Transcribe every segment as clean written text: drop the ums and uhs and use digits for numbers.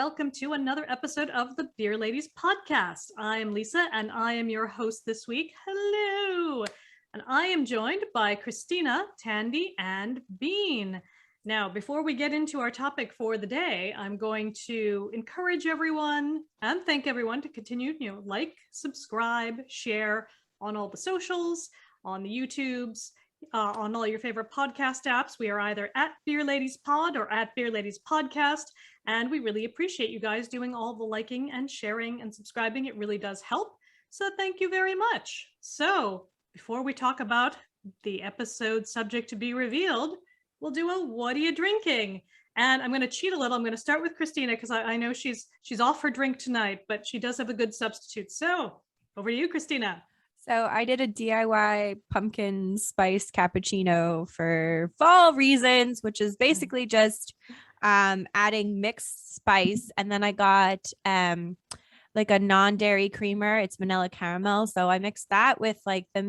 welcome to another episode of the Beer Ladies podcast. I am Lisa and I am your host this week. Hello! And I am joined by Christina, Thandi, and Bean. Now, before we get into our topic for the day, I'm going to encourage everyone and thank everyone to continue, like, subscribe, share on all the socials, on the YouTubes, on all your favorite podcast apps. We are either at Beer Ladies Pod or at Beer Ladies Podcast, and we really appreciate you guys doing all the liking and sharing and subscribing. It really does help. So thank you very much. So before we talk about the episode subject to be revealed, we'll do a what are you drinking? And I'm going to cheat a little. I'm going to start with Christina because I know she's off her drink tonight, but she does have a good substitute. So over to you, Christina. So I did a DIY pumpkin spice cappuccino for fall reasons, which is basically just adding mixed spice. And then I got like a non-dairy creamer. It's vanilla caramel. So I mixed that with like the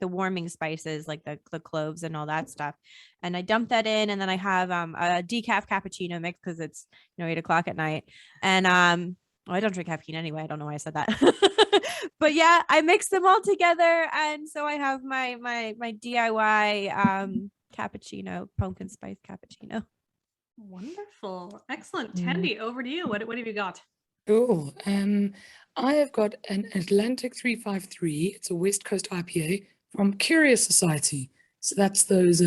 warming spices, like the cloves and all that stuff. And I dumped that in. And then I have a decaf cappuccino mix because it's 8 o'clock at night. And I don't drink caffeine anyway. I don't know why I said that. But yeah, I mixed them all together. And so I have my DIY cappuccino, pumpkin spice cappuccino. Wonderful. Excellent. Thandi, over to you. What have you got? Cool. I have got an Atlantic 353. It's a West Coast IPA from Curious Society. So that's those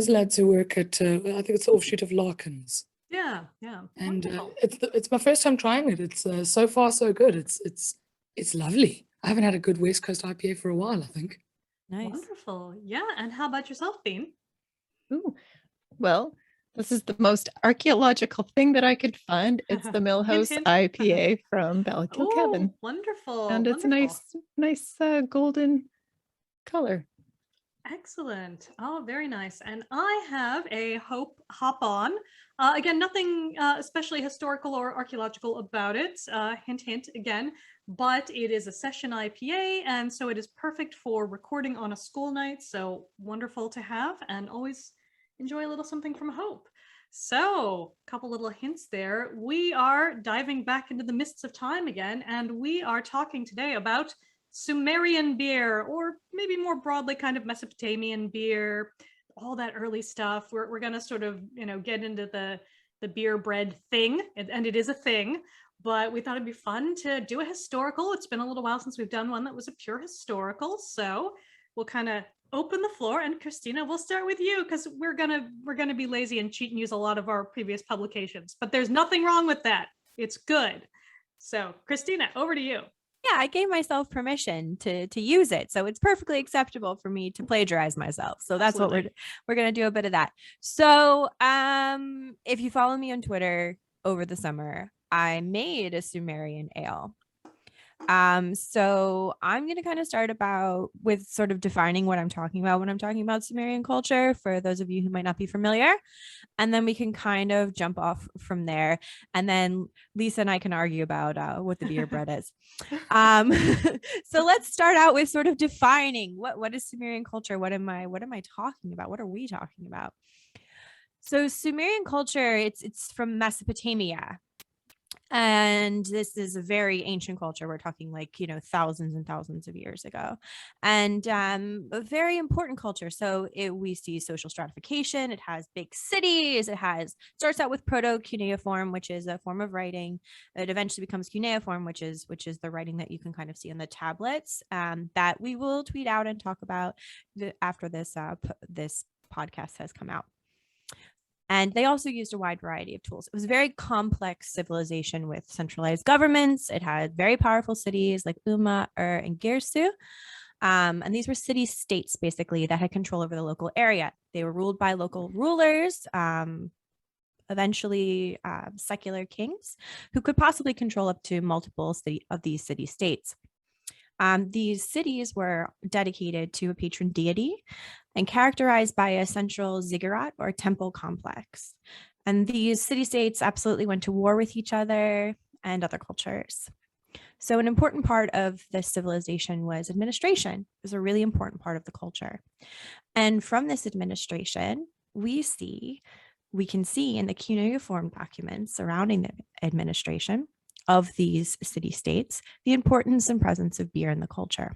lads who work at I think it's the offshoot of Larkins. Yeah. And it's my first time trying it. It's so far so good. It's lovely. I haven't had a good West Coast IPA for a while, I think. Nice. Wonderful. Yeah. And how about yourself, Bean? Ooh, well, this is the most archaeological thing that I could find. It's the Millhouse Hint. IPA from Ballakilkevin. Cabin. Wonderful. And it's wonderful. a nice golden color. Excellent. Oh, very nice. And I have a Hop On. Again, nothing especially historical or archaeological about it. Hint, again. But it is a session IPA, and so it is perfect for recording on a school night. So wonderful to have, and always enjoy a little something from Hope. So a couple little hints there. We are diving back into the mists of time again, and we are talking today about Sumerian beer, or maybe more broadly kind of Mesopotamian beer, all that early stuff. We're going to sort of, get into the beer bread thing, and it is a thing, but we thought it'd be fun to do a historical. It's been a little while since we've done one that was a pure historical. So we'll kind of open the floor, and Christina, we'll start with you because we're gonna be lazy and cheat and use a lot of our previous publications, but there's nothing wrong with that. It's good. So Christina, over to you. Yeah, I gave myself permission to use it. So it's perfectly acceptable for me to plagiarize myself. So that's Absolutely. What we're going to do a bit of that. So if you follow me on Twitter over the summer, I made a Sumerian Ale. So I'm going to kind of start with sort of defining what I'm talking about when I'm talking about Sumerian culture for those of you who might not be familiar. And then we can kind of jump off from there. And then Lisa and I can argue about what the beer bread is. So let's start out with sort of defining what is Sumerian culture? What am I talking about? What are we talking about? So Sumerian culture, it's from Mesopotamia. And this is a very ancient culture. We're talking like, thousands and thousands of years ago, and a very important culture. So we see social stratification. It has big cities. It starts out with proto-cuneiform, which is a form of writing. It eventually becomes cuneiform, which is the writing that you can kind of see on the tablets that we will tweet out and talk about after this podcast has come out. And they also used a wide variety of tools. It was a very complex civilization with centralized governments. It had very powerful cities like Umma, and Girsu. And these were city-states, basically, that had control over the local area. They were ruled by local rulers, eventually secular kings, who could possibly control up to multiple of these city-states. These cities were dedicated to a patron deity and characterized by a central ziggurat or temple complex. And these city-states absolutely went to war with each other and other cultures. So an important part of this civilization was administration. It was a really important part of the culture. And from this administration, we see we can see in the cuneiform documents surrounding the administration of these city-states the importance and presence of beer in the culture.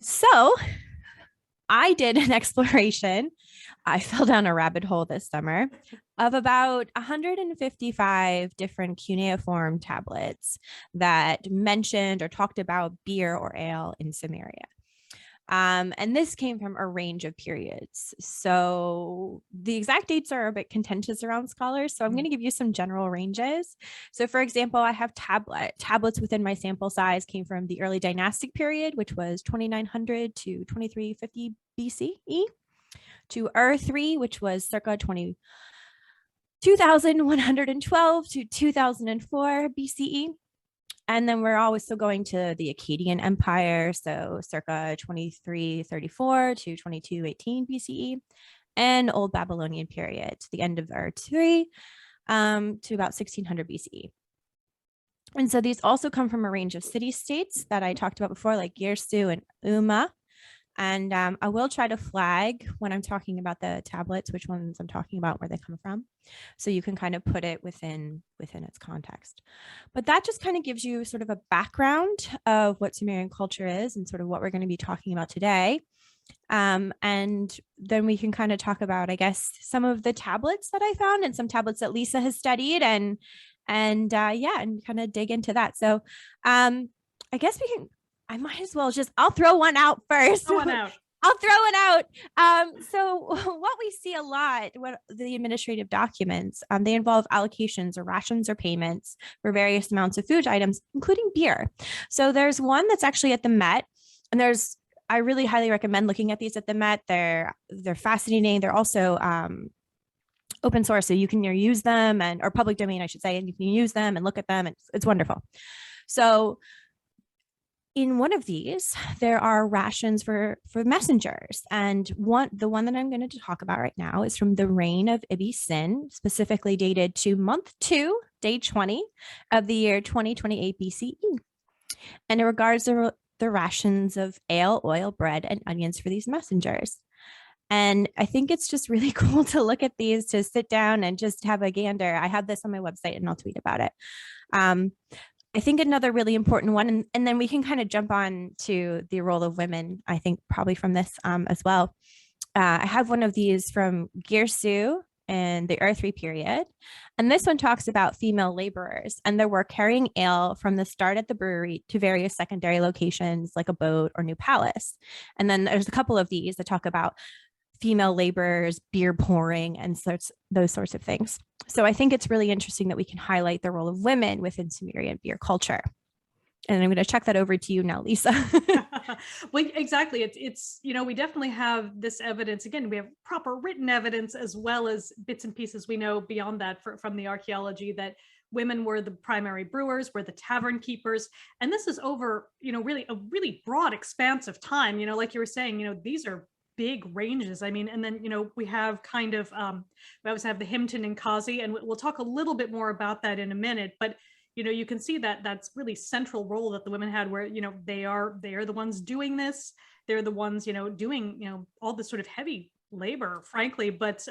So I did an exploration. I fell down a rabbit hole this summer of about 155 different cuneiform tablets that mentioned or talked about beer or ale in Samaria. And this came from a range of periods. So the exact dates are a bit contentious around scholars. So I'm going to give you some general ranges. So for example, I have tablets within my sample size came from the early dynastic period, which was 2900 to 2350 BCE, to Ur-3, which was circa 2112 to 2004 BCE. And then we're also going to the Akkadian Empire, so circa 2334 to 2218 BCE, and Old Babylonian period, to the end of Ur-3 to about 1600 BCE. And so these also come from a range of city-states that I talked about before, like Girsu and Umma. And I will try to flag when I'm talking about the tablets, which ones I'm talking about, where they come from. So you can kind of put it within its context. But that just kind of gives you sort of a background of what Sumerian culture is and sort of what we're going to be talking about today. And then we can kind of talk about, I guess, some of the tablets that I found and some tablets that Lisa has studied and kind of dig into that. So I guess I might as well I'll throw one out first. Throw one out. I'll throw it out. So what we see a lot, what the administrative documents, they involve allocations or rations or payments for various amounts of food items, including beer. So there's one that's actually at the Met, and I really highly recommend looking at these at the Met. They're fascinating. They're also open source, so you can use them or public domain, I should say, and you can use them and look at them. It's wonderful. So in one of these, there are rations for messengers. And the one that I'm going to talk about right now is from the reign of Ep16, specifically dated to month 2, day 20 of the year 2028 BCE. And it regards the rations of ale, oil, bread, and onions for these messengers. And I think it's just really cool to look at these, to sit down and just have a gander. I have this on my website and I'll tweet about it. I think another really important one, and then we can kind of jump on to the role of women, I think probably from this as well. I have one of these from Girsu in the Ur-3 period. And this one talks about female laborers and their work carrying ale from the start at the brewery to various secondary locations like a boat or new palace. And then there's a couple of these that talk about female laborers, beer pouring, and those sorts of things. So I think it's really interesting that we can highlight the role of women within Sumerian beer culture. And I'm going to check that over to you now, Lisa. Well, exactly. It's we definitely have this evidence. Again, we have proper written evidence as well as bits and pieces we know beyond that from the archaeology that women were the primary brewers, were the tavern keepers. And this is over, really a really broad expanse of time. Like you were saying, these are big ranges. I mean, and then, we have kind of, we always have the Himton and Kazi, and we'll talk a little bit more about that in a minute, but you can see that that's really central role that the women had where, they are the ones doing this. They're the ones, doing, all this sort of heavy labor, frankly. But,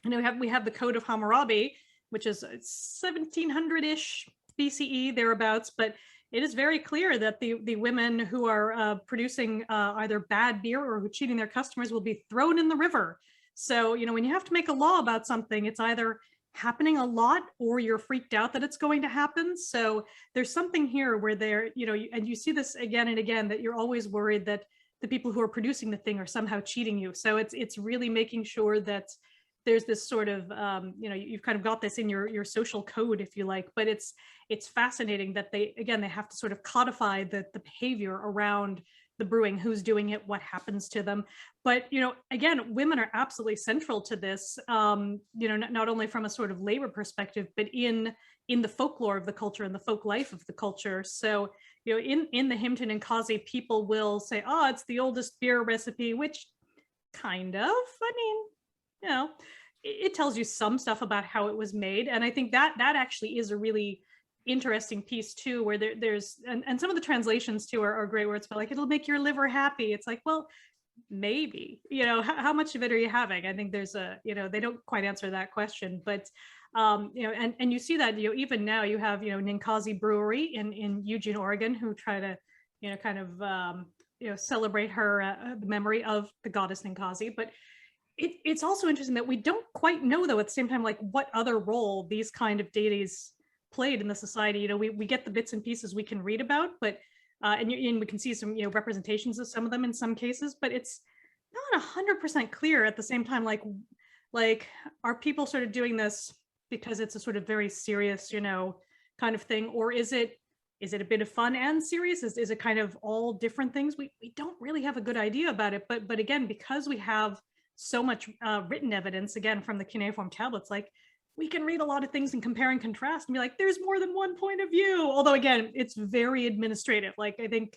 we have the Code of Hammurabi, which is 1700-ish BCE, thereabouts. But it is very clear that the women who are producing either bad beer or who are cheating their customers will be thrown in the river. So, when you have to make a law about something, it's either happening a lot or you're freaked out that it's going to happen. So there's something here where and you see this again and again, that you're always worried that the people who are producing the thing are somehow cheating you. So it's really making sure that there's this sort of, you've kind of got this in your social code, if you like, but it's fascinating that they have to sort of codify the behavior around the brewing, who's doing it, what happens to them. But, again, women are absolutely central to this, not only from a sort of labor perspective, but in the folklore of the culture and the folk life of the culture. So, in the Himton and Kazi, people will say, oh, it's the oldest beer recipe, which kind of, I mean, it tells you some stuff about how it was made. And I think that actually is a really interesting piece too, where there's and some of the translations too are great, where it's like, it'll make your liver happy. It's like, well, maybe, you know, how much of it are you having? I think there's a, you know, they don't quite answer that question, but you know, and you see that, you know, even now you have, you know, Ninkasi Brewery in Eugene, Oregon, who try to, you know, kind of you know, celebrate her the memory of the goddess Ninkasi. But it's also interesting that we don't quite know, though, at the same time, like what other role these kind of deities played in the society. You know, we get the bits and pieces we can read about, but and we can see some, you know, representations of some of them in some cases, but it's not 100% clear at the same time. Like, are people sort of doing this because it's a sort of very serious, you know, kind of thing, or is it a bit of fun and serious? Is it kind of all different things? We don't really have a good idea about it, but again, because we have so much written evidence, again, from the cuneiform tablets, like we can read a lot of things and compare and contrast and be like, there's more than one point of view. Although again, it's very administrative. Like, I think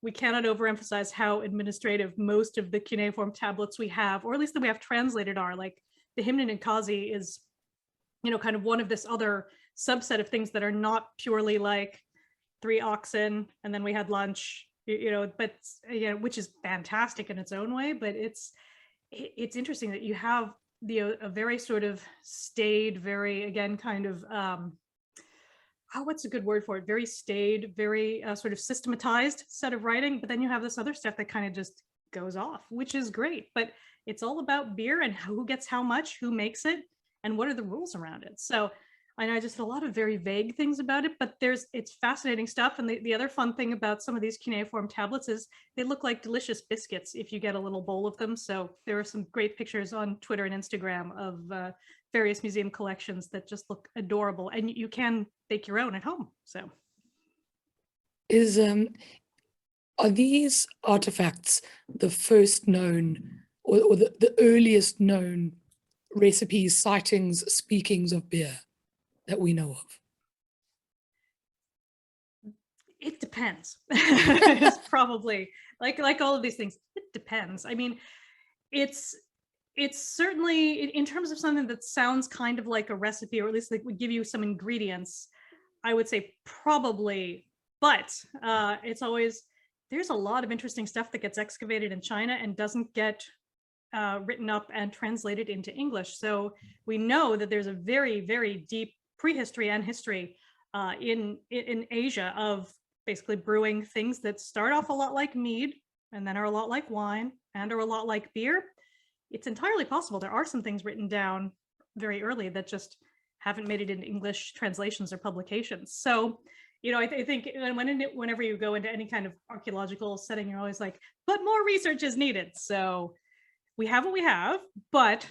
we cannot overemphasize how administrative most of the cuneiform tablets we have, or at least that we have translated, are. Like the Hymn and Kazi is, you know, kind of one of this other subset of things that are not purely like 3 oxen and then we had lunch, you know, but you know, which is fantastic in its own way. But it's interesting that you have a very sort of staid, very, again, kind of what's a good word for it, very staid, very sort of systematized set of writing, but then you have this other stuff that kind of just goes off, which is great. But it's all about beer and who gets how much, who makes it, and what are the rules around it. So I know I just had a lot of very vague things about it, but it's fascinating stuff. And the other fun thing about some of these cuneiform tablets is they look like delicious biscuits if you get a little bowl of them. So there are some great pictures on Twitter and Instagram of various museum collections that just look adorable, and you can bake your own at home. So are these artifacts the first known or the earliest known recipes, sightings, speakings of beer that we know of? It depends. It's probably like all of these things. It depends. I mean, it's certainly in terms of something that sounds kind of like a recipe, or at least like would give you some ingredients, I would say probably. But it's always, there's a lot of interesting stuff that gets excavated in China and doesn't get written up and translated into English. So we know that there's a very, very deep prehistory and history in Asia of basically brewing things that start off a lot like mead and then are a lot like wine and are a lot like beer. It's entirely possible there are some things written down very early that just haven't made it into English translations or publications. So, you know, I think whenever you go into any kind of archaeological setting, you're always like, but more research is needed. So we have what we have, but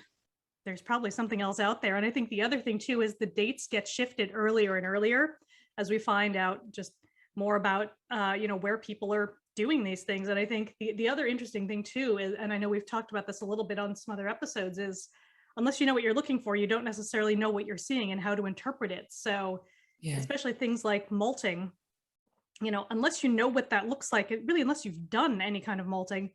there's probably something else out there. And I think the other thing too is the dates get shifted earlier and earlier as we find out just more about you know, where people are doing these things. And I think the other interesting thing too is, and I know we've talked about this a little bit on some other episodes, is unless you know what you're looking for, you don't necessarily know what you're seeing and how to interpret it. So especially things like malting, you know, unless you know what that looks like, unless you've done any kind of malting,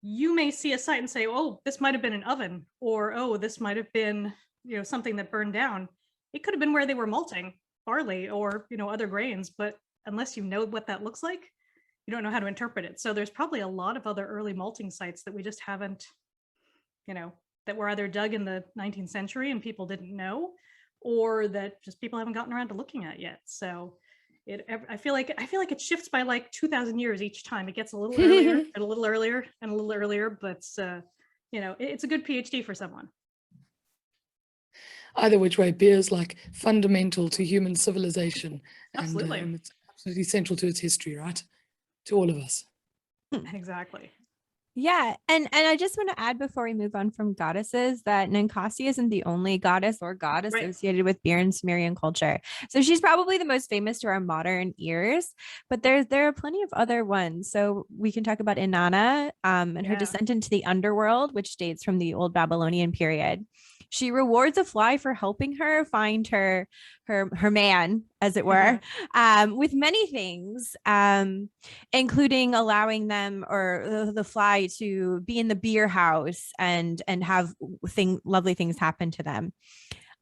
you may see a site and say, oh, this might have been an oven, or oh, this might have been, you know, something that burned down. It could have been where they were malting barley or, you know, other grains, but unless you know what that looks like, you don't know how to interpret it. So there's probably a lot of other early malting sites that we just haven't, you know, that were either dug in the 19th century and people didn't know, or that just people haven't gotten around to looking at yet. So I feel like it shifts by like 2,000 years each time. It gets a little earlier and a little earlier and a little earlier, but you know, it's a good PhD for someone. Either which way, beer is like fundamental to human civilization. Absolutely. And it's absolutely central to its history, right? To all of us. Exactly. Yeah, and I just want to add before we move on from goddesses that Ninkasi isn't the only goddess or god associated with beer in Sumerian culture. So she's probably the most famous to our modern ears, but there are plenty of other ones. So we can talk about Inanna and her descent into the underworld, which dates from the Old Babylonian period. She rewards a fly for helping her find her man, as it were, with many things, including allowing them or the fly to be in the beer house and have lovely things happen to them.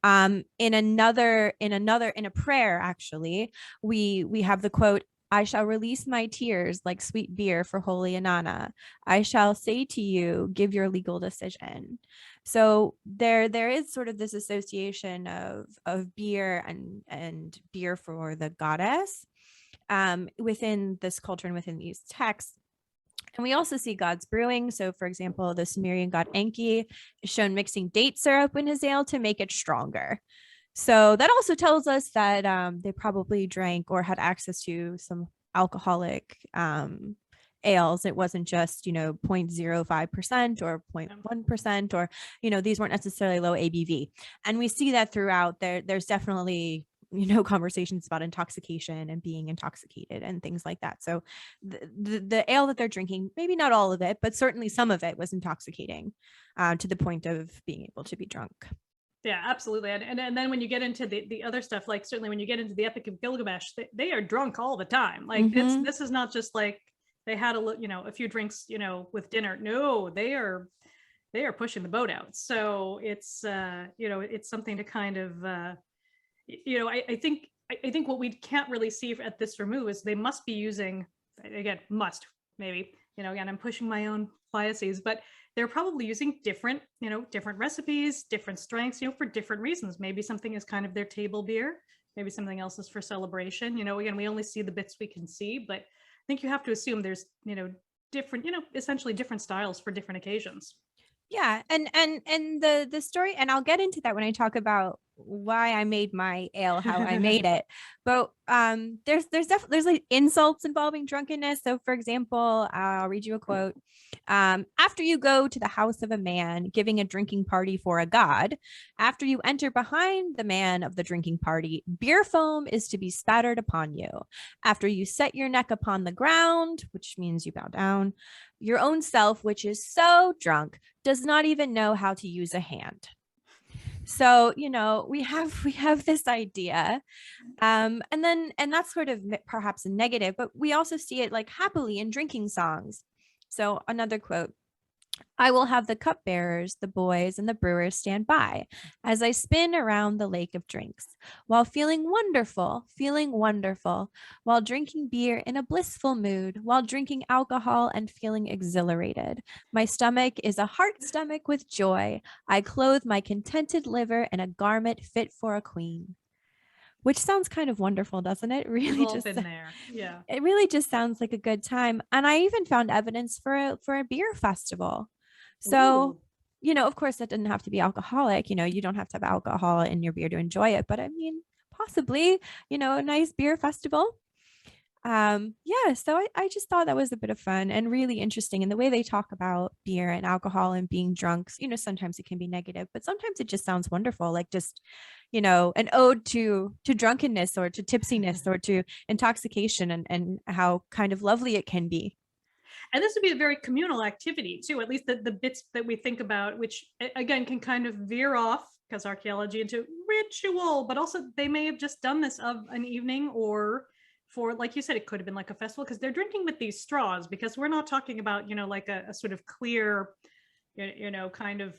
In a prayer, actually, we have the quote, I shall release my tears like sweet beer for holy Inanna. I shall say to you, give your legal decision. So there is sort of this association of beer and beer for the goddess within this culture and within these texts. And we also see gods brewing. So, for example, the Sumerian god Enki is shown mixing date syrup in his ale to make it stronger. So that also tells us that they probably drank or had access to some alcoholic ales. It wasn't just, 0.05% or 0.1%, or, these weren't necessarily low ABV. And we see that throughout there's definitely conversations about intoxication and being intoxicated and things like that. So the ale that they're drinking, maybe not all of it, but certainly some of it was intoxicating to the point of being able to be drunk. Yeah, absolutely. And then when you get into the other stuff, like certainly when you get into the Epic of Gilgamesh, they are drunk all the time. Like this is not just like they had a few drinks, with dinner. No, they are pushing the boat out. So it's it's something to kind of I think what we can't really see at this remove is they must be using, again, maybe, again, I'm pushing my own biases, but they're probably using different recipes, different strengths, for different reasons. Maybe something is kind of their table beer. Maybe something else is for celebration. Again, we only see the bits we can see, but I think you have to assume there's, different, essentially different styles for different occasions. Yeah. And the story, and I'll get into that when I talk about why I made my ale, how I made it. But there's like insults involving drunkenness. So for example, I'll read you a quote. After you go to the house of a man giving a drinking party for a god, after you enter behind the man of the drinking party, beer foam is to be spattered upon you. After you set your neck upon the ground, which means you bow down, your own self, which is so drunk, does not even know how to use a hand. So, we have this idea. And that's sort of perhaps a negative, but we also see it like happily in drinking songs. So another quote: I will have the cupbearers, the boys, and the brewers stand by as I spin around the lake of drinks, while feeling wonderful, while drinking beer in a blissful mood, while drinking alcohol and feeling exhilarated. My stomach is a heart stomach with joy. I clothe my contented liver in a garment fit for a queen. Which sounds kind of wonderful, doesn't it? Really, just in there. Yeah. It really just sounds like a good time. And I even found evidence for a beer festival. So, of course, that didn't have to be alcoholic. You don't have to have alcohol in your beer to enjoy it. But I mean, possibly, a nice beer festival. So I just thought that was a bit of fun and really interesting. And the way they talk about beer and alcohol and being drunk, sometimes it can be negative, but sometimes it just sounds wonderful. Like just, an ode to drunkenness or to tipsiness or to intoxication and how kind of lovely it can be. And this would be a very communal activity too, at least the bits that we think about, which again can kind of veer off, because archaeology, into ritual, but also they may have just done this of an evening, or for, like you said, it could have been like a festival, because they're drinking with these straws, because we're not talking about, like a sort of clear, kind of,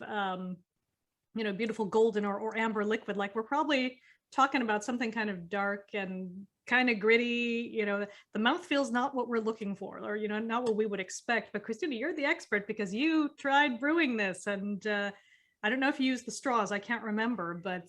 beautiful golden or amber liquid. Like we're probably talking about something kind of dark and kind of gritty. The mouth feels not what we're looking for, or not what we would expect. But Christina, you're the expert because you tried brewing this, and I don't know if you used the straws. I can't remember, but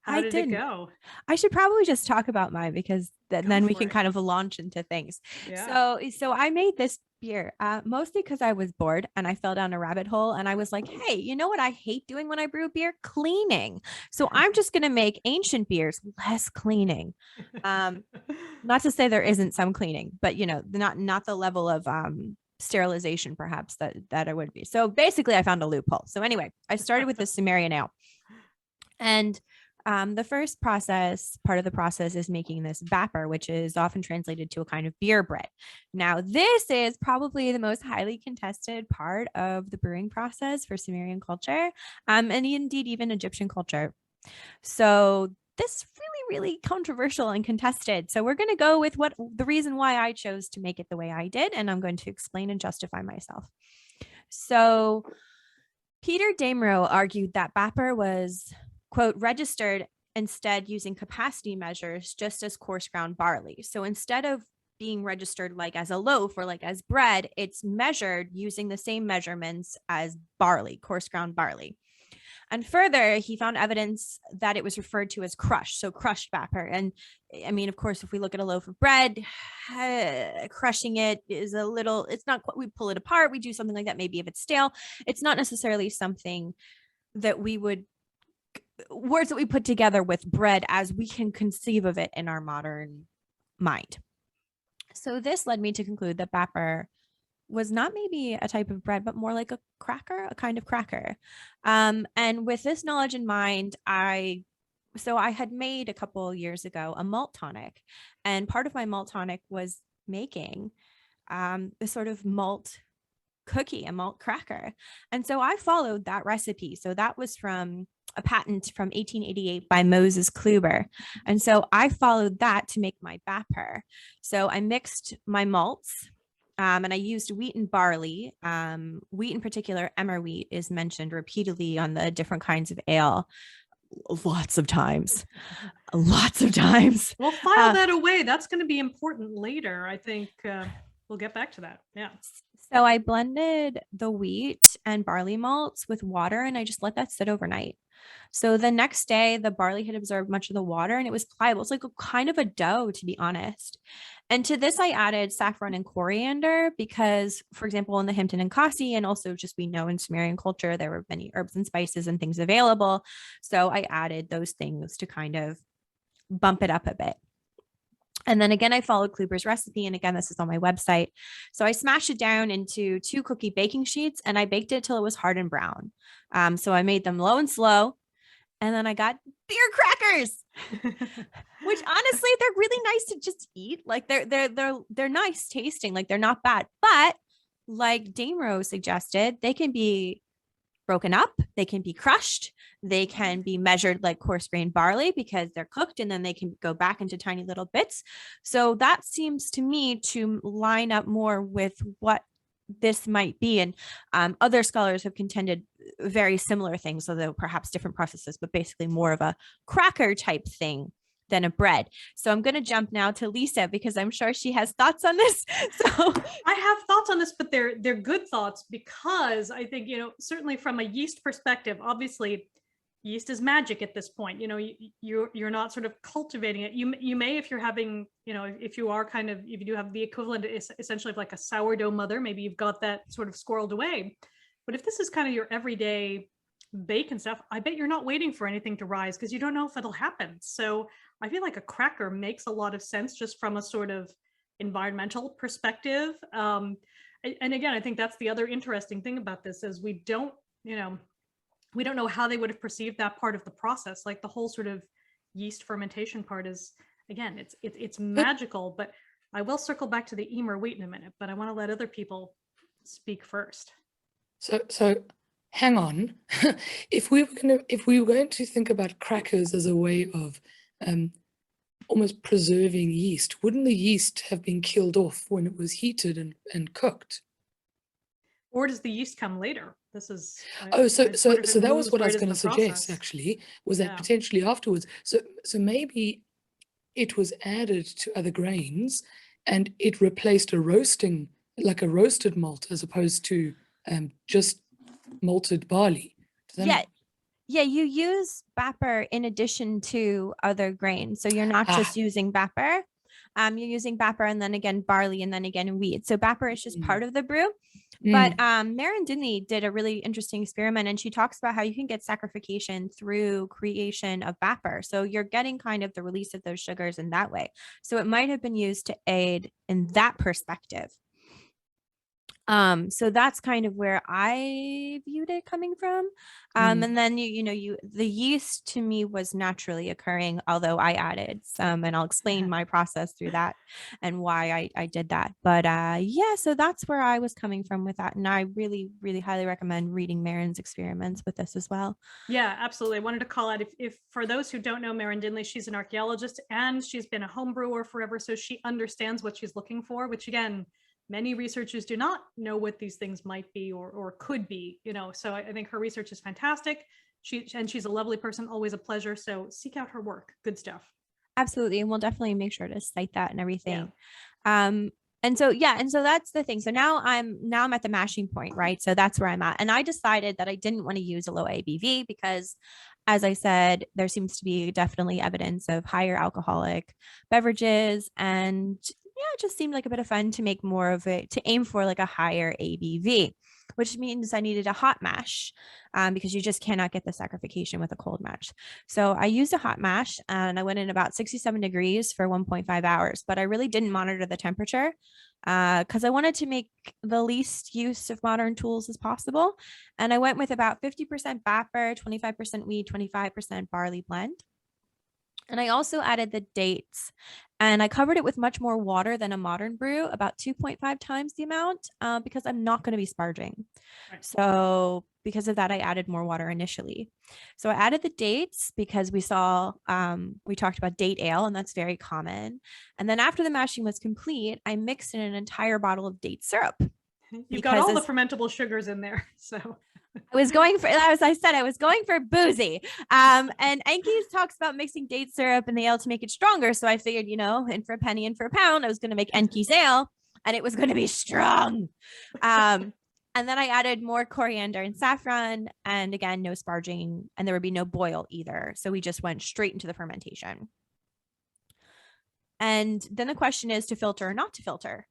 how did it go? I should probably just talk about mine, because then we can kind of launch into things. Yeah. So I made this beer mostly because I was bored and I fell down a rabbit hole, and I was like, hey, you know what I hate doing when I brew beer? Cleaning. So I'm just going to make ancient beers less cleaning. Not to say there isn't some cleaning, but not the level of sterilization perhaps that it would be. So basically I found a loophole. So anyway, I started with the Sumerian Ale, and the first part of the process is making this vapor, which is often translated to a kind of beer bread. Now, this is probably the most highly contested part of the brewing process for Sumerian culture, and indeed even Egyptian culture. So this really, really controversial and contested. So we're going to go with the reason why I chose to make it the way I did, and I'm going to explain and justify myself. So Peter Damerow argued that vapor was, quote, registered instead using capacity measures, just as coarse ground barley. So instead of being registered like as a loaf or like as bread. It's measured using the same measurements as barley, coarse ground barley. And further, he found evidence that it was referred to as crushed, so crushed batter. And I mean, of course, if we look at a loaf of bread, crushing it is a little, it's not quite, we pull it apart, we do something like that. Maybe if it's stale, it's not necessarily something that we would, words that we put together with bread as we can conceive of it in our modern mind. So this led me to conclude that batter was not maybe a type of bread, but more like a cracker, a kind of cracker. And with this knowledge in mind, I had made a couple years ago a malt tonic, and part of my malt tonic was making a sort of malt cookie, a malt cracker. And so I followed that recipe. So that was from a patent from 1888 by Moses Kluber. And so I followed that to make my batter. So I mixed my malts, and I used wheat and barley. Wheat in particular, emmer wheat, is mentioned repeatedly on the different kinds of ale. Lots of times. We'll file that away. That's going to be important later. I think we'll get back to that. Yeah. So I blended the wheat and barley malts with water, and I just let that sit overnight. So the next day, the barley had absorbed much of the water and it was pliable. It's like a kind of a dough, to be honest. And to this, I added saffron and coriander because, for example, in the Hampton and Kasi, and also just we know in Sumerian culture, there were many herbs and spices and things available. So I added those things to kind of bump it up a bit. And then again, I followed Kluber's recipe. And again, this is on my website. So I smashed it down into 2 cookie baking sheets and I baked it till it was hard and brown. So I made them low and slow. And then I got beer crackers, which honestly, they're really nice to just eat. Like they're nice tasting, like they're not bad. But like Dame Rose suggested, they can be broken up, they can be crushed, they can be measured like coarse grain barley because they're cooked, and then they can go back into tiny little bits. So that seems to me to line up more with what this might be. And other scholars have contended very similar things, although perhaps different processes, but basically more of a cracker type thing than a bread. So I'm going to jump now to Lisa because I'm sure she has thoughts on this. So I have thoughts on this, but they're good thoughts because I think, certainly from a yeast perspective, obviously yeast is magic at this point. You're not sort of cultivating it. You may, if you're having, if you do have the equivalent essentially of like a sourdough mother, maybe you've got that sort of squirreled away. But if this is kind of your everyday bake and stuff, I bet you're not waiting for anything to rise because you don't know if it'll happen. So I feel like a cracker makes a lot of sense just from a sort of environmental perspective. And again, I think that's the other interesting thing about this is we don't know how they would have perceived that part of the process. Like the whole sort of yeast fermentation part is, again, it's magical. But I will circle back to the emmer wheat in a minute, but I want to let other people speak first. So hang on. If we were going to think about crackers as a way of almost preserving yeast, wouldn't the yeast have been killed off when it was heated and cooked? Or does the yeast come later? This is so that was what I was going to suggest, actually, was that potentially afterwards. So maybe it was added to other grains and it replaced a roasted malt as opposed to just malted barley. Yeah, you use batter in addition to other grains. So you're not just using batter. You're using batter and then again barley and then again wheat. So batter is just part of the brew. But Maren Dinley did a really interesting experiment, and she talks about how you can get saccharification through creation of batter. So you're getting kind of the release of those sugars in that way. So it might have been used to aid in that perspective. So that's kind of where I viewed it coming from. And then the yeast to me was naturally occurring, although I added some, and I'll explain my process through that and why I did that. But so that's where I was coming from with that. And I really, really highly recommend reading Maren's experiments with this as well. Yeah, absolutely. I wanted to call out if for those who don't know Maren Dinley, she's an archaeologist and she's been a home brewer forever. So she understands what she's looking for, which again, many researchers do not know what these things might be or could be, so I think her research is fantastic. She's a lovely person, always a pleasure. So seek out her work. Good stuff. Absolutely. And we'll definitely make sure to cite that and everything. And so that's the thing. So now I'm at the mashing point, right? So that's where I'm at. And I decided that I didn't want to use a low ABV because, as I said, there seems to be definitely evidence of higher alcoholic beverages. And yeah, it just seemed like a bit of fun to make more of it, to aim for like a higher ABV, which means I needed a hot mash because you just cannot get the saccharification with a cold mash. So I used a hot mash and I went in about 67 degrees for 1.5 hours, but I really didn't monitor the temperature because I wanted to make the least use of modern tools as possible. And I went with about 50% vapor, 25% wheat, 25% barley blend. And I also added the dates and I covered it with much more water than a modern brew, about 2.5 times the amount, because I'm not going to be sparging. Right. So because of that, I added more water initially. So I added the dates because we talked about date ale, and that's very common. And then after the mashing was complete, I mixed in an entire bottle of date syrup. You've got all the fermentable sugars in there. So I was going for, as I said, I was going for boozy. And Anki's talks about mixing date syrup in the ale to make it stronger. So I figured, in for a penny, in for a pound, I was going to make Enki's ale, and it was going to be strong. And then I added more coriander and saffron, and again, no sparging, and there would be no boil either. So we just went straight into the fermentation. And then the question is to filter or not to filter.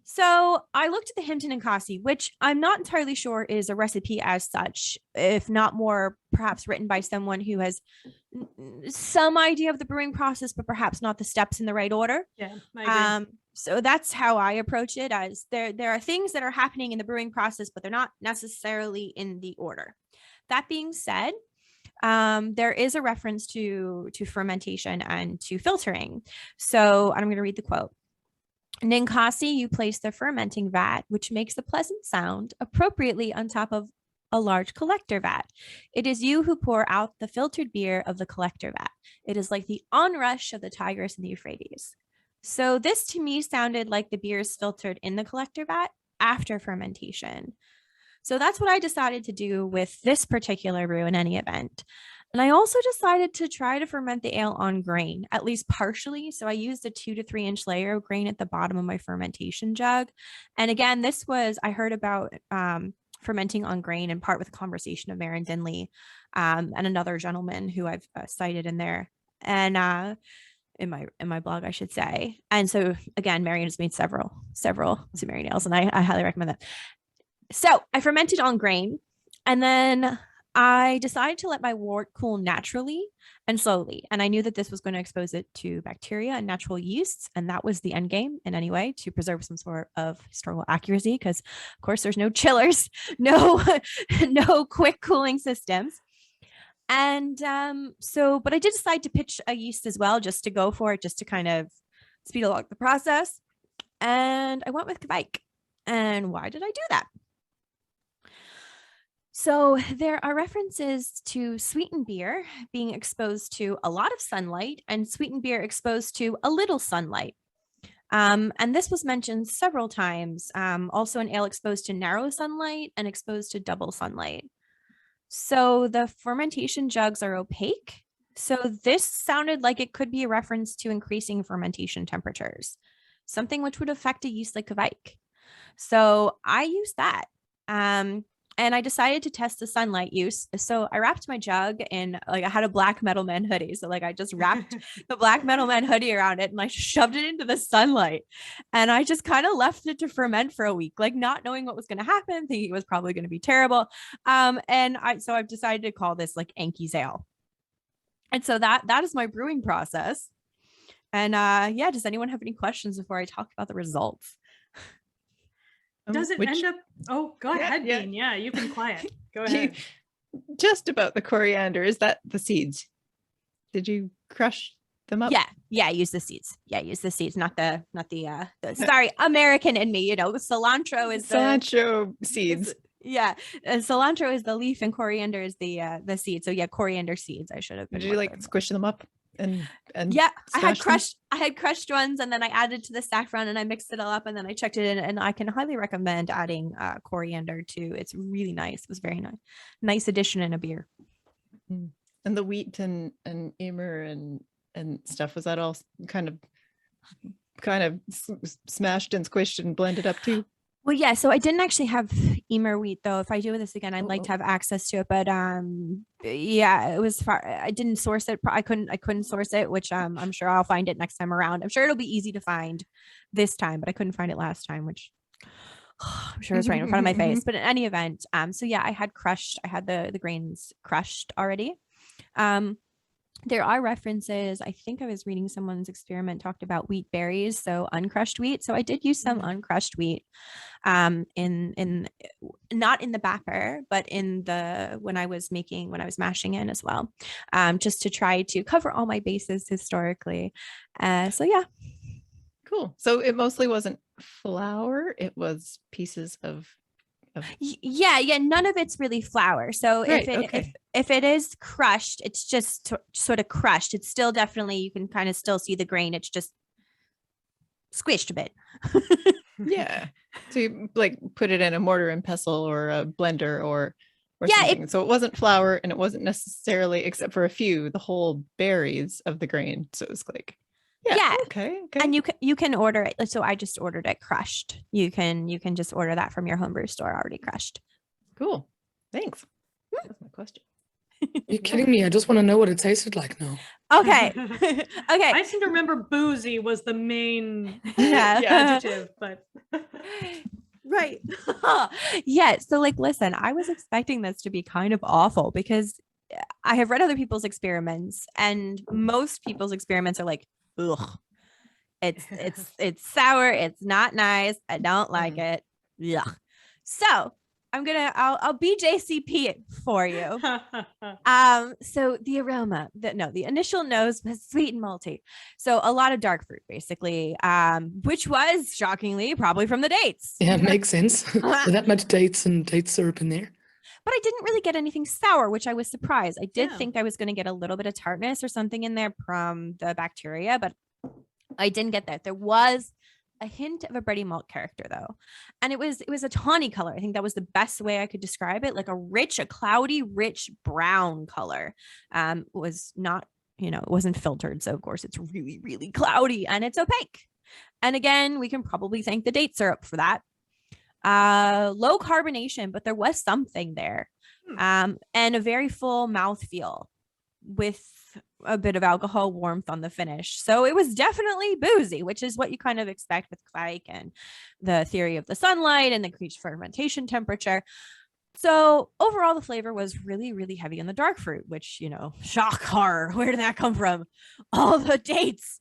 So I looked at the Hinton and Kasi, which I'm not entirely sure is a recipe as such, if not more perhaps written by someone who has some idea of the brewing process, but perhaps not the steps in the right order. Yeah, I agree. So that's how I approach it, as there are things that are happening in the brewing process, but they're not necessarily in the order. That being said, there is a reference to fermentation and to filtering. So I'm going to read the quote. In Ninkasi, you place the fermenting vat, which makes a pleasant sound, appropriately on top of a large collector vat. It is you who pour out the filtered beer of the collector vat. It is like the onrush of the Tigris and the Euphrates. So this to me sounded like the beer is filtered in the collector vat after fermentation. So that's what I decided to do with this particular brew in any event. And I also decided to try to ferment the ale on grain, at least partially. So I used a 2 to 3 inch layer of grain at the bottom of my fermentation jug. And again, I heard about fermenting on grain in part with a conversation of Marin Dinley and another gentleman who I've cited in there. And in my blog, I should say. And so again, Marion has made several Sumerian ales, and I highly recommend that. So I fermented on grain, and then I decided to let my wort cool naturally and slowly. And I knew that this was going to expose it to bacteria and natural yeasts. And that was the end game in any way, to preserve some sort of historical accuracy. Because of course there's no chillers, no quick cooling systems. And but I did decide to pitch a yeast as well, just to go for it, just to kind of speed along the process. And I went with Kvike. And why did I do that? So there are references to sweetened beer being exposed to a lot of sunlight and sweetened beer exposed to a little sunlight. And this was mentioned several times. Also an ale exposed to narrow sunlight and exposed to double sunlight. So the fermentation jugs are opaque. So this sounded like it could be a reference to increasing fermentation temperatures, something which would affect a yeast like Kvike. So I used that. And I decided to test the sunlight use. So I wrapped my jug in, I had a Black Metal Man hoodie. So I just wrapped the Black Metal Man hoodie around it and I shoved it into the sunlight. And I just kind of left it to ferment for a week, not knowing what was going to happen, thinking it was probably going to be terrible. So I've decided to call this Enki's Ale. And so that is my brewing process. And does anyone have any questions before I talk about the results? Does it end up? Oh, go ahead, Dean. Yeah, you've been quiet. Go ahead. Just about the coriander, is that the seeds? Did you crush them up? Yeah, use the seeds. Yeah, use the seeds, not the sorry, American in me. Cilantro is cilantro seeds. Yeah, cilantro is the leaf and coriander is the seed. So yeah, coriander seeds. I should have. Did you squish them up? And yeah, I had crushed ones, and then I added to the saffron and I mixed it all up, and then I checked it in, and I can highly recommend adding coriander too. It's really nice. It was very nice addition in a beer. And the wheat and emmer and stuff, was that all kind of kind of smashed and squished and blended up too? Well, yeah, so I didn't actually have Emer wheat though. If I do this again, I'd Oh, like to have access to it. But yeah, it was far. I didn't source it. I couldn't source it, which I'm sure I'll find it next time around. I'm sure it'll be easy to find this time, but I couldn't find it last time, which I'm sure it's right in front of my face. But in any event, so yeah, I had the grains crushed already. There are references. I think I was reading someone's experiment talked about wheat berries, so uncrushed wheat. So I did use some uncrushed wheat, in not in the batter, but in the when I was mashing in as well, just to try to cover all my bases historically. So yeah. Cool. So it mostly wasn't flour; it was pieces of. Yeah, none of it's really flour. So Right, okay. if it is crushed, it's just sort of crushed. It's still definitely, you can kind of still see the grain. It's just squished a bit. Yeah. So you like put it in a mortar and pestle or a blender or Yeah, something. So it wasn't flour and it wasn't necessarily, except for a few, the whole berries of the grain. So it was like, Yeah. okay. And you can order it. So I just ordered it crushed. You can just order that from your homebrew store already crushed. Cool. Thanks. That's my question. You're kidding me. I just want to know what it tasted like now. Okay. Okay. I seem to remember boozy was the main Yeah. adjective, but Right. Yeah. So like, listen, I was expecting this to be kind of awful because I have read other people's experiments and most people's experiments are like, ugh, it's sour. It's not nice. I don't like it. Yeah. So I'll BJCP it for you. So the aroma, the initial nose was sweet and malty. So a lot of dark fruit, basically, which was shockingly probably from the dates. Yeah, it makes sense. With that much dates and date syrup in there. But I didn't really get anything sour, which I was surprised. I did Yeah. think I was going to get a little bit of tartness or something in there from the bacteria, but I didn't get that. There was a hint of a bready malt character though. And it was a tawny color. I think that was the best way I could describe it. Like a cloudy, rich brown color. Was not, it wasn't filtered. So of course it's really, really cloudy and it's opaque. And again, we can probably thank the date syrup for that. Low carbonation, but there was something there. And a very full mouthfeel with a bit of alcohol warmth on the finish. So it was definitely boozy, which is what you kind of expect with Kvike and the theory of the sunlight and the increased fermentation temperature. So overall, the flavor was really, really heavy on the dark fruit, which, shock horror. Where did that come from? All the dates.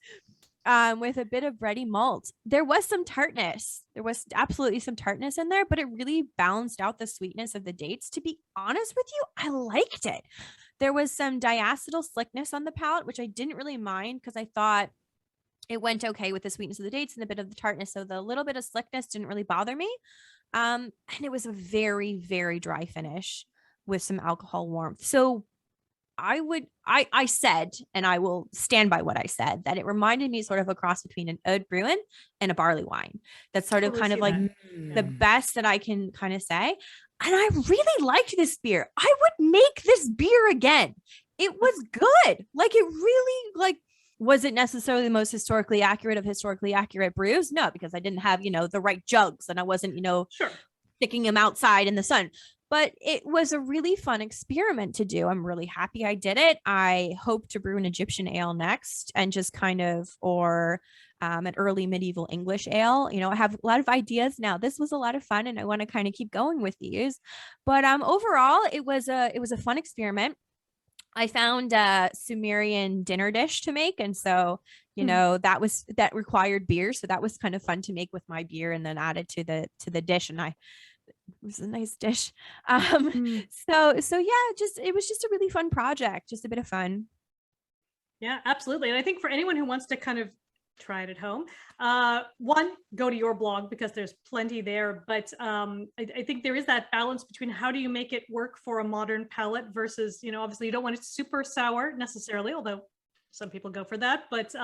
With a bit of bready malt. There was some tartness. There was absolutely some tartness in there, but it really balanced out the sweetness of the dates. To be honest with you, I liked it. There was some diacetyl slickness on the palate, which I didn't really mind because I thought it went okay with the sweetness of the dates and a bit of the tartness. So the little bit of slickness didn't really bother me. And it was a very, very dry finish with some alcohol warmth. So I said, and I will stand by what I said, that it reminded me sort of a cross between an Oud Bruin and a barley wine. That's sort of kind of like the best that I can kind of say. And I really liked this beer. I would make this beer again. It was good. Like it really was it necessarily the most historically accurate brews? No, because I didn't have, the right jugs and I wasn't, sure, sticking them outside in the sun. But it was a really fun experiment to do. I'm really happy I did it. I hope to brew an Egyptian ale next and just kind of, or an early medieval English ale. I have a lot of ideas now. This was a lot of fun and I want to kind of keep going with these. But overall, it was a fun experiment. I found a Sumerian dinner dish to make. And so, that required beer. So that was kind of fun to make with my beer and then add it to the dish. And it was a nice dish. So yeah, it was just a really fun project, just a bit of fun. Yeah, absolutely. And I think for anyone who wants to kind of try it at home, one, go to your blog because there's plenty there. But I think there is that balance between how do you make it work for a modern palate versus, obviously you don't want it super sour necessarily, although some people go for that. But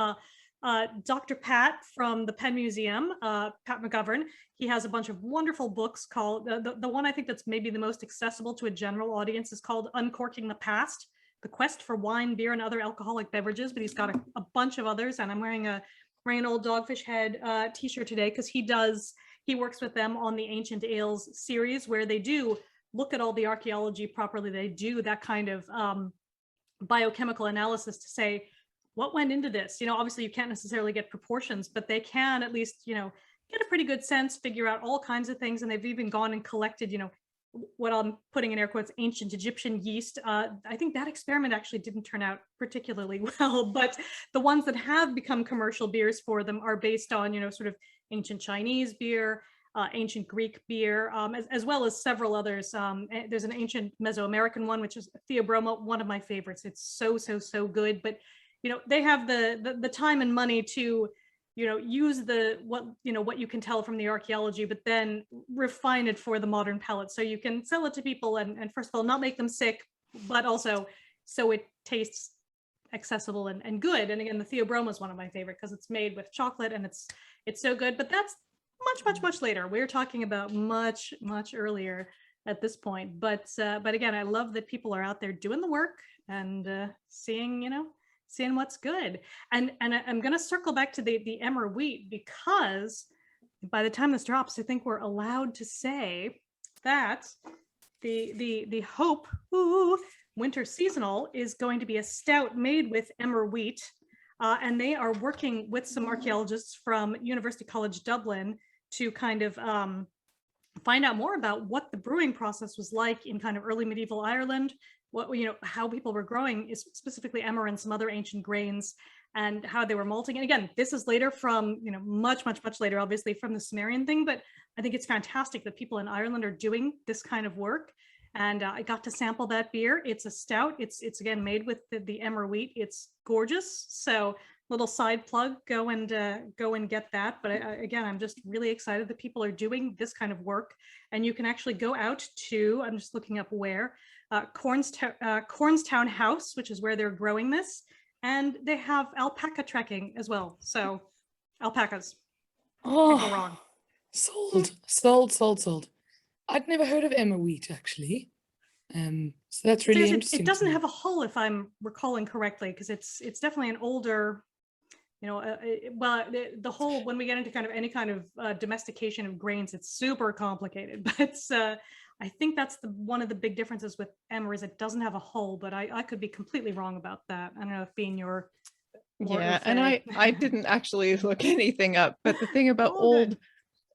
Dr. Pat from the Penn Museum, Pat McGovern, he has a bunch of wonderful books called, the one I think that's maybe the most accessible to a general audience is called Uncorking the Past, The Quest for Wine, Beer, and Other Alcoholic Beverages, but he's got a bunch of others, and I'm wearing a wearing an old Dogfish Head t-shirt today because he works with them on the Ancient Ales series where they do look at all the archaeology properly. They do that kind of biochemical analysis to say what went into this. Obviously you can't necessarily get proportions, but they can at least, get a pretty good sense, figure out all kinds of things. And they've even gone and collected, what I'm putting in air quotes, ancient Egyptian yeast. I think that experiment actually didn't turn out particularly well, but the ones that have become commercial beers for them are based on, sort of ancient Chinese beer, ancient Greek beer, as well as several others. There's an ancient Mesoamerican one, which is Theobroma, one of my favorites. It's so good, but they have the time and money to use what you can tell from the archaeology, but then refine it for the modern palate. So you can sell it to people and first of all, not make them sick, but also so it tastes accessible and good. And again, the Theobroma is one of my favorite because it's made with chocolate and it's so good, but that's much later. We're talking about much earlier at this point. But again, I love that people are out there doing the work and seeing what's good. And I'm going to circle back to the emmer wheat because by the time this drops, I think we're allowed to say that the Hope Winter Seasonal is going to be a stout made with emmer wheat. And they are working with some archaeologists from University College Dublin to kind of find out more about what the brewing process was like in kind of early medieval Ireland, how people were growing is specifically emmer and some other ancient grains and how they were malting. And again, this is later from, much later, obviously from the Sumerian thing, but I think it's fantastic that people in Ireland are doing this kind of work. And I got to sample that beer. It's a stout. It's again made with the emmer wheat. It's gorgeous. So little side plug, go and get that. But again, I'm just really excited that people are doing this kind of work. And you can actually go out to, I'm just looking up where, Cornstown House, which is where they're growing this. And they have alpaca trekking as well. So alpacas. Can't go wrong. Sold. I'd never heard of emmer wheat actually. So that's really interesting. It doesn't have a hull, if I'm recalling correctly, because it's definitely an older, the whole, when we get into kind of any kind of domestication of grains, it's super complicated. But I think that's one of the big differences with emmer is it doesn't have a hull, but I could be completely wrong about that. I don't know if being your yeah, and I didn't actually look anything up, but the thing about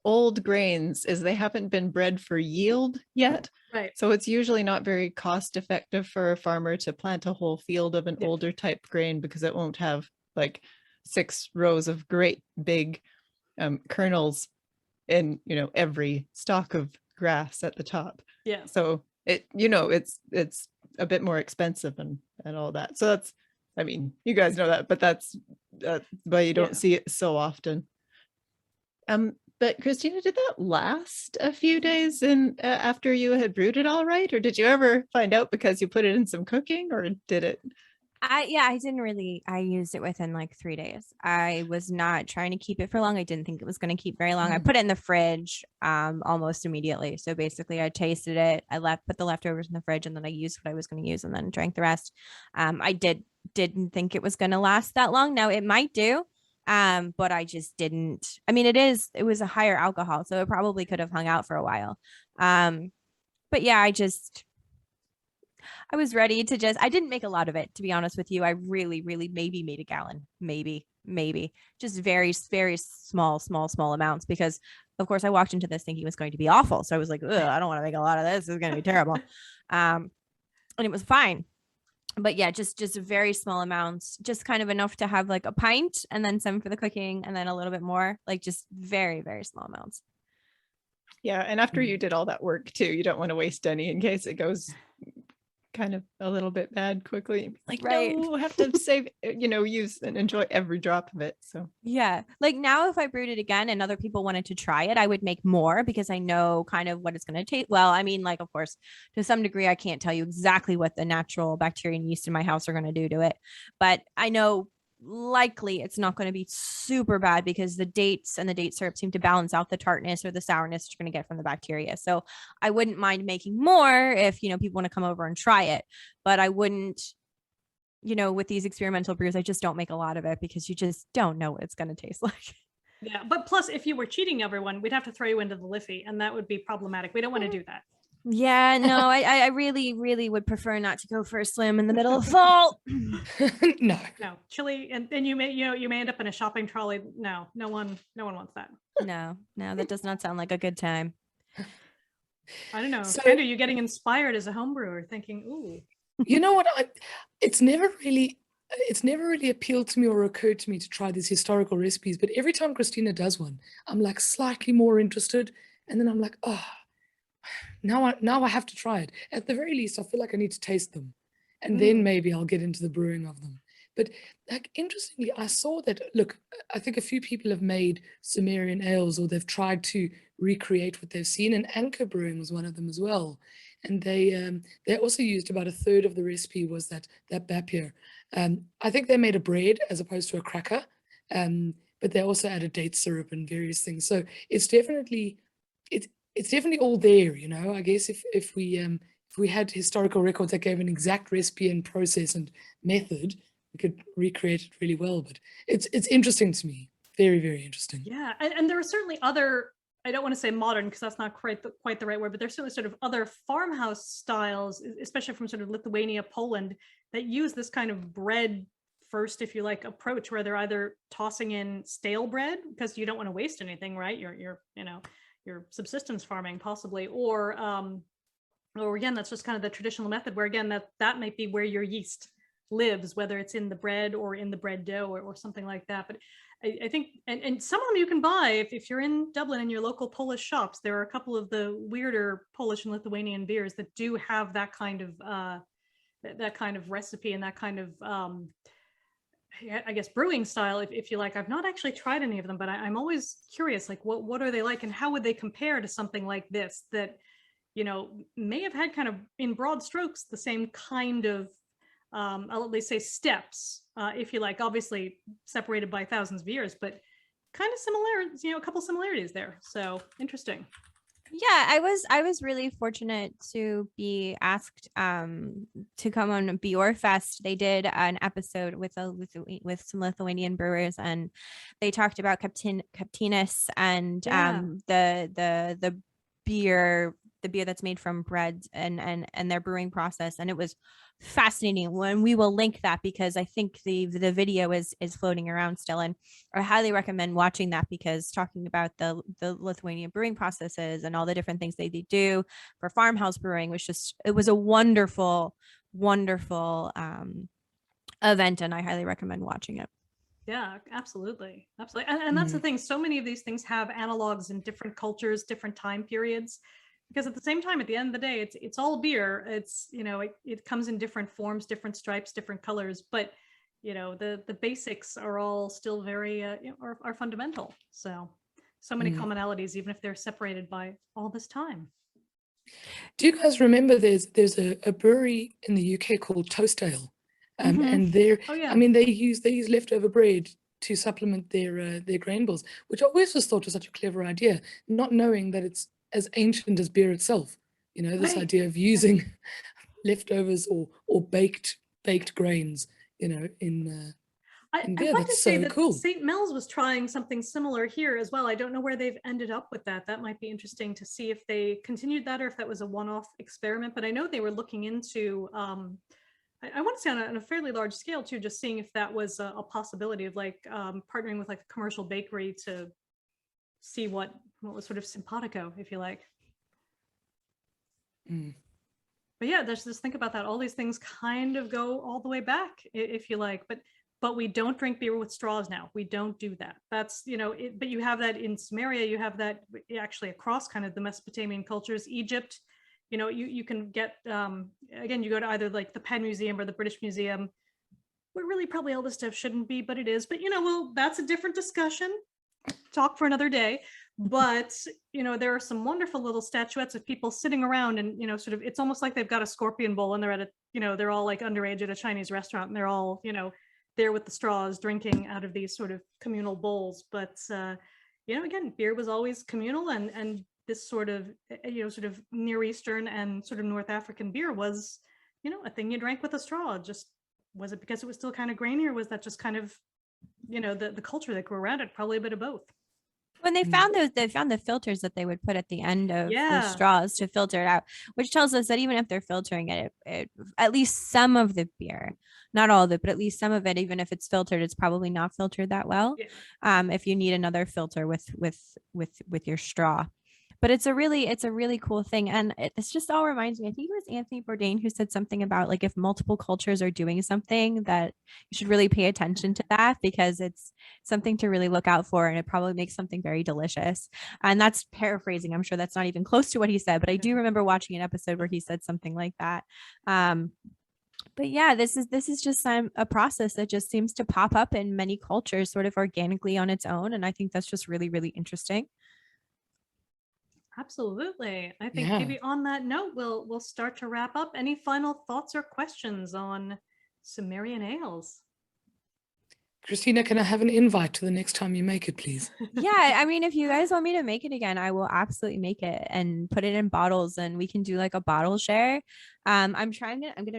old grains is they haven't been bred for yield yet. Right. So it's usually not very cost effective for a farmer to plant a whole field of an older type grain because it won't have like 6 rows of great big kernels in every stalk of grass at the top. Yeah. So it's a bit more expensive and all that. So that's, I mean, you guys know that, but that's why you don't see it so often. But Christina, did that last a few days after you had brewed it all right? Or did you ever find out because you put it in some cooking, or did it? I didn't really, I used it within like 3 days. I was not trying to keep it for long. I didn't think it was going to keep very long. I put it in the fridge almost immediately. So basically I tasted it. I put the leftovers in the fridge and then I used what I was going to use and then drank the rest. I didn't think it was going to last that long. Now it might do. But I just didn't. I mean, it was a higher alcohol, so it probably could have hung out for a while. But yeah, I was ready to I didn't make a lot of it, to be honest with you. I really maybe made a gallon, maybe just very small amounts, because of course I walked into this thinking it was going to be awful. So I was like, I don't want to make a lot of this. It's going to be terrible. And it was fine. But yeah, just very small amounts, just kind of enough to have like a pint and then some for the cooking and then a little bit more, like just very small amounts. Yeah. And after you did all that work too, you don't want to waste any in case it goes kind of a little bit bad quickly. Like, right. No, have to save, use and enjoy every drop of it. So yeah, like now if I brewed it again and other people wanted to try it, I would make more because I know kind of what it's going to taste. Well, I mean, like, of course, to some degree, I can't tell you exactly what the natural bacteria and yeast in my house are going to do to it, but I know likely it's not going to be super bad because the dates and the date syrup seem to balance out the tartness or the sourness you're going to get from the bacteria. So I wouldn't mind making more if people want to come over and try it, but I wouldn't you know, with these experimental brews, I just don't make a lot of it because you just don't know what it's going to taste like. Yeah, but plus, if you were cheating everyone, we'd have to throw you into the Liffey, and that would be problematic. We don't want to do that. Yeah, no, I really, really would prefer not to go for a swim in the middle of fall. No. No, chili, and then you may end up in a shopping trolley. No, no one wants that. No, that does not sound like a good time. I don't know. So- Thandi, are you getting inspired as a home brewer, thinking, ooh, You know what? It's never really appealed to me or occurred to me to try these historical recipes. But every time Christina does one, I'm like slightly more interested, and then I'm like, oh, now I have to try it. At the very least, I feel like I need to taste them, and then maybe I'll get into the brewing of them. But like interestingly, I saw that. Look, I think a few people have made Sumerian ales, or they've tried to recreate what they've seen, and Anchor Brewing was one of them as well. And they also used about a third of the recipe was that bapier. I think they made a bread as opposed to a cracker, but they also added date syrup and various things. So it's definitely all there, you know. I guess if we had historical records that gave an exact recipe and process and method, we could recreate it really well. But it's interesting to me, very, very interesting. yeah. And there are certainly other, I don't want to say modern because that's not quite the right word, but there's certainly sort of other farmhouse styles, especially from sort of Lithuania, Poland, that use this kind of bread first, if you like, approach where they're either tossing in stale bread because you don't want to waste anything, right? You're subsistence farming possibly, or again, that's just kind of the traditional method where again that might be where your yeast lives, whether it's in the bread or in the bread dough or something like that. But I think, and some of them you can buy if you're in Dublin in your local Polish shops. There are a couple of the weirder Polish and Lithuanian beers that do have that kind of recipe and that kind of I guess brewing style, if you like. I've not actually tried any of them, but I'm always curious, like what are they like, and how would they compare to something like this that may have had kind of in broad strokes the same kind of I'll at least say steps, if you like, obviously separated by thousands of years, but kind of similar, a couple similarities there. So interesting. Yeah, I was really fortunate to be asked to come on Bjorfest. They did an episode with some Lithuanian brewers, and they talked about Cappuccino and the beer that's made from bread and their brewing process, and it was fascinating. When we will link that because I think the video is floating around still, and I highly recommend watching that because talking about the Lithuanian brewing processes and all the different things they do for farmhouse brewing it was a wonderful event, and I highly recommend watching it. Yeah, absolutely. And that's the thing, so many of these things have analogs in different cultures, different time periods, because at the same time, at the end of the day, it's all beer. It's it comes in different forms, different stripes, different colors, but the basics are all still very are fundamental. So many commonalities, even if they're separated by all this time. Do you guys remember there's a brewery in the UK called Toast Ale? And they're, I mean, they use leftover bread to supplement their grain bills, which I always just thought was such a clever idea, not knowing that it's as ancient as beer itself. This idea of using leftovers or baked grains, in beer. I'd like to That's say so that cool. St. Mel's was trying something similar here as well. I don't know where they've ended up with that. That might be interesting to see if they continued that or if that was a one-off experiment. But I know they were looking into I want to say on a fairly large scale too, just seeing if that was a possibility of like partnering with like a commercial bakery to see what was sort of simpatico, if you like. But yeah, just think about that. All these things kind of go all the way back, if you like. But we don't drink beer with straws now. We don't do that. That's but you have that in Sumeria. You have that actually across kind of the Mesopotamian cultures, Egypt. You can get, again, you go to either like the Penn Museum or the British Museum, where really probably all this stuff shouldn't be, but it is. But, well, that's a different discussion. Talk for another day. But, there are some wonderful little statuettes of people sitting around and, sort of, it's almost like they've got a scorpion bowl and they're at they're all like underage at a Chinese restaurant and they're all, there with the straws drinking out of these sort of communal bowls. But, again, beer was always communal and this sort of Near Eastern and sort of North African beer was, a thing you drank with a straw, just Was it because it was still kind of grainy, or was that just kind of, the culture that grew around it? Probably a bit of both. When they found the filters that they would put at the end of the Yeah. straws to filter it out, which tells us that even if they're filtering it, at least some of the beer, not all of it, but at least some of it, even if it's filtered, it's probably not filtered that well. Yeah. If you need another filter with your straw. But it's a really cool thing. And it's just all reminds me, I think it was Anthony Bourdain who said something about like if multiple cultures are doing something, that you should really pay attention to that, because it's something to really look out for, and it probably makes something very delicious. And that's paraphrasing. I'm sure that's not even close to what he said, but I do remember watching an episode where he said something like that. But yeah, this is just a process that just seems to pop up in many cultures sort of organically on its own. And I think that's just really, really interesting. Absolutely. I think Yeah. maybe on that note, we'll start to wrap up. Any final thoughts or questions on Sumerian ales? Christina, can I have an invite to the next time you make it, please? Yeah, I mean, if you guys want me to make it again, I will absolutely make it and put it in bottles, and we can do like a bottle share. I'm gonna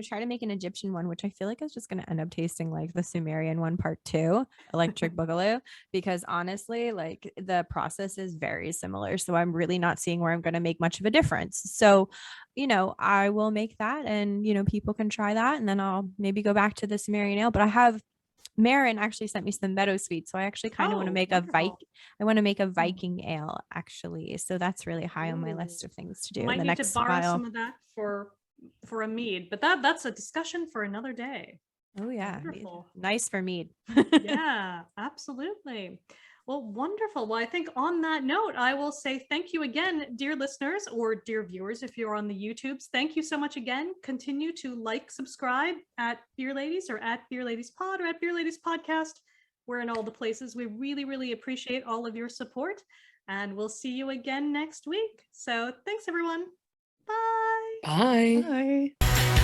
try to make an Egyptian one, which I feel like is just gonna end up tasting like the Sumerian one part 2, Electric Boogaloo, because honestly, like the process is very similar. So I'm really not seeing where I'm gonna make much of a difference. So, I will make that, and people can try that, and then I'll maybe go back to the Sumerian ale. But I have Marin actually sent me some meadowsweet, so I actually kind of want to make wonderful. I want to make a Viking ale actually. So that's really high on my list Ooh. of things to do in Might the need to next borrow while. some of that for a mead, but that's a discussion for another day. Oh yeah, Wonderful. nice for mead. Yeah, absolutely. Well, wonderful. Well, I think on that note, I will say thank you again, dear listeners, or dear viewers, if you're on the YouTubes. Thank you so much again. Continue to like, subscribe at Beer Ladies, or at Beer Ladies Pod, or at Beer Ladies Podcast. We're in all the places. We really, really appreciate all of your support, and we'll see you again next week. So thanks, everyone. Bye. Bye. Bye.